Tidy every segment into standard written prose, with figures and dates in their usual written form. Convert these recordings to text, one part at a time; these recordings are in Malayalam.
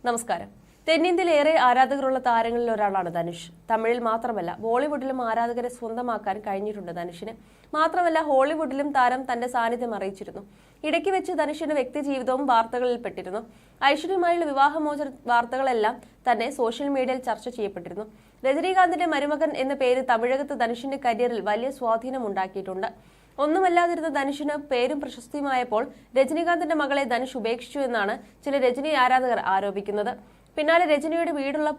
നമസ്കാരം. തെന്നിന്ത്യയിലേറെ ആരാധകരുള്ള താരങ്ങളിൽ ഒരാളാണ് ധനുഷ്. തമിഴിൽ മാത്രമല്ല ബോളിവുഡിലും ആരാധകരെ സ്വന്തമാക്കാൻ കഴിഞ്ഞിട്ടുണ്ട് ധനുഷിന്. മാത്രമല്ല ഹോളിവുഡിലും താരം തന്റെ സാന്നിധ്യം അറിയിച്ചിരുന്നു. ഇടയ്ക്ക് വെച്ച് ധനുഷിന്റെ വ്യക്തിജീവിതവും വാർത്തകളിൽ പെട്ടിരുന്നു. ഐശ്വര്യയുമായുള്ള വിവാഹമോചന വാർത്തകളെല്ലാം തന്നെ സോഷ്യൽ മീഡിയയിൽ ചർച്ച ചെയ്യപ്പെട്ടിരുന്നു. രജനീകാന്തിന്റെ മരുമകൻ എന്ന പേര് തമിഴകത്ത് ധനുഷിന്റെ കരിയറിൽ വലിയ സ്വാധീനമുണ്ടാക്കിയിട്ടുണ്ട്. ഒന്നുമല്ലാതിരുന്ന ധനുഷിന് പേരും പ്രശസ്തിയുമായപ്പോൾ രജനീകാന്തിന്റെ മകളെ ധനുഷ് ഉപേക്ഷിച്ചു എന്നാണ് ചില രജനി ആരാധകർ ആരോപിക്കുന്നത്. പിന്നാലെ രജനിയുടെ വീടുള്ള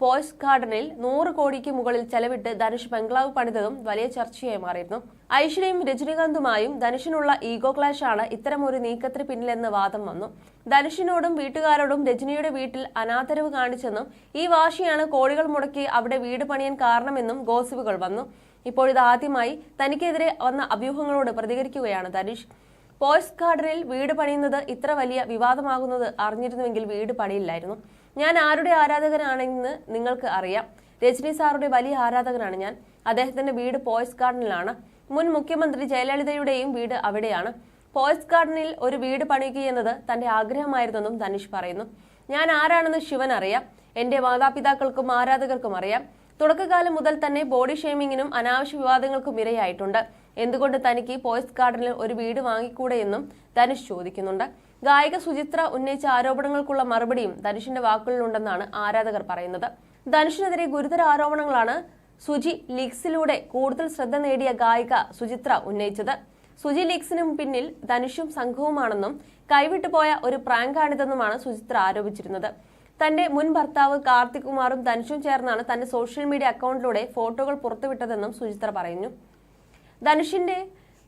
പോയ്സ് ഗാർഡനിൽ 100 കോടിക്ക് മുകളിൽ ചെലവിട്ട് ധനുഷ് ബംഗ്ലാവ് പണിതതും വലിയ ചർച്ചയായി മാറിയിരുന്നു. ഐശ്വര്യയും രജനീകാന്തുമായും ധനുഷിനുള്ള ഈഗോ ക്ലാഷ് ആണ് ഇത്തരമൊരു നീക്കത്തിന് പിന്നിലെന്ന് വാദം വന്നു. ധനുഷിനോടും വീട്ടുകാരോടും രജനിയുടെ വീട്ടിൽ അനാദരവ് കാണിച്ചെന്നും ഈ വാശിയാണ് കോടികൾ മുടക്കി അവിടെ വീട് പണിയാൻ കാരണമെന്നും ഗോസിപ്പുകൾ വന്നു. ഇപ്പോഴിത് ആദ്യമായി തനിക്കെതിരെ വന്ന അഭ്യൂഹങ്ങളോട് പ്രതികരിക്കുകയാണ് ധനുഷ്. പോയ്സ് ഗാർഡനിൽ വീട് പണിയുന്നത് ഇത്ര വലിയ വിവാദമാകുന്നത് അറിഞ്ഞിരുന്നുവെങ്കിൽ വീട് പണിയില്ലായിരുന്നു. ഞാൻ ആരുടെ ആരാധകനാണെന്ന് നിങ്ങൾക്ക് അറിയാം. രജനി സാറുടെ വലിയ ആരാധകനാണ് ഞാൻ. അദ്ദേഹത്തിന്റെ വീട് പോയ്സ് ഗാർഡനിലാണ്. മുൻ മുഖ്യമന്ത്രി ജയലളിതയുടെയും വീട് അവിടെയാണ്. പോയ്സ് ഗാർഡനിൽ ഒരു വീട് പണിയുകയെന്നത് തന്റെ ആഗ്രഹമായിരുന്നെന്നും ധനുഷ് പറയുന്നു. ഞാൻ ആരാണെന്ന് ശിവൻ അറിയാം. എന്റെ മാതാപിതാക്കൾക്കും ആരാധകർക്കും അറിയാം. തുടക്കകാലം മുതൽ തന്നെ ബോഡി ഷേമിങ്ങിനും അനാവശ്യ വിവാദങ്ങൾക്കും ഇരയായിട്ടുണ്ട്. എന്തുകൊണ്ട് തനിക്ക് പോയ്സ് ഗാർഡനിൽ ഒരു വീട് വാങ്ങിക്കൂടെ എന്നും ധനുഷ് ചോദിക്കുന്നുണ്ട്. ഗായിക സുചിത്ര ഉന്നയിച്ച ആരോപണങ്ങൾക്കുള്ള മറുപടിയും ധനുഷിന്റെ വാക്കുകളിലുണ്ടെന്നാണ് ആരാധകർ പറയുന്നത്. ധനുഷിനെതിരെ ഗുരുതര ആരോപണങ്ങളാണ് സുജി ലീക്സിലൂടെ കൂടുതൽ ശ്രദ്ധ നേടിയ ഗായിക സുചിത്ര ഉന്നയിച്ചത്. സുജി ലീക്സിനും പിന്നിൽ ധനുഷും സംഘവുമാണെന്നും കൈവിട്ടുപോയ ഒരു പ്രാങ്കാണിതെന്നുമാണ് സുചിത്ര ആരോപിച്ചിരുന്നത്. തന്റെ മുൻ ഭർത്താവ് കാർത്തിക് കുമാറും ധനുഷും ചേർന്നാണ് തന്റെ സോഷ്യൽ മീഡിയ അക്കൗണ്ടിലൂടെ ഫോട്ടോകൾ പുറത്തുവിട്ടതെന്നും സുചിത്ര പറയുന്നു. ധനുഷിന്റെ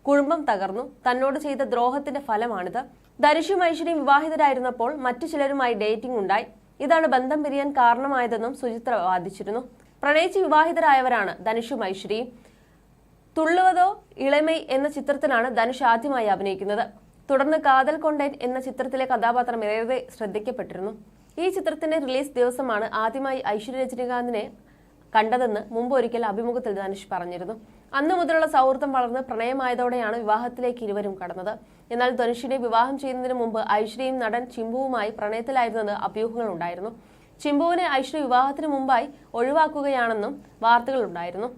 കുടുംബം തകർന്നു. തന്നോട് ചെയ്ത ദ്രോഹത്തിന്റെ ഫലമാണിത്. ധനുഷും ഐശ്വര്യയും വിവാഹിതരായിരുന്നപ്പോൾ മറ്റു ചിലരുമായി ഡേറ്റിംഗ് ഉണ്ടായി. ഇതാണ് ബന്ധം പിരിയാൻ കാരണമായതെന്നും സുചിത്ര വാദിച്ചിരുന്നു. പ്രണയിച്ച് വിവാഹിതരായവരാണ് ധനുഷും ഐശ്വര്യയും. തുള്ളുവതോ ഇളമൈ എന്ന ചിത്രത്തിലാണ് ധനുഷ് ആദ്യമായി അഭിനയിക്കുന്നത്. തുടർന്ന് കാതൽ കൊണ്ടേൻ എന്ന ചിത്രത്തിലെ കഥാപാത്രം ഏറെ ശ്രദ്ധിക്കപ്പെട്ടിരുന്നു. ഈ ചിത്രത്തിന്റെ റിലീസ് ദിവസമാണ് ആദ്യമായി ഐശ്വര്യ രജനീകാന്തിനെ കണ്ടതെന്ന് മുമ്പ് ഒരിക്കൽ അഭിമുഖത്തിൽ ധനുഷ് പറഞ്ഞിരുന്നു. അന്നു മുതലുള്ള സൗഹൃദം വളർന്ന് പ്രണയമായതോടെയാണ് വിവാഹത്തിലേക്ക് ഇരുവരും കടന്നത്. എന്നാൽ ധനുഷിനെ വിവാഹം ചെയ്യുന്നതിന് മുമ്പ് ഐശ്വര്യയും നടൻ ചിമ്പുവുമായി പ്രണയത്തിലായിരുന്നെന്ന് അഭ്യൂഹങ്ങൾ ഉണ്ടായിരുന്നു. ചിമ്പുവിനെ ഐശ്വര്യ വിവാഹത്തിന് മുമ്പായി ഒഴിവാക്കുകയാണെന്നും വാർത്തകൾ ഉണ്ടായിരുന്നു.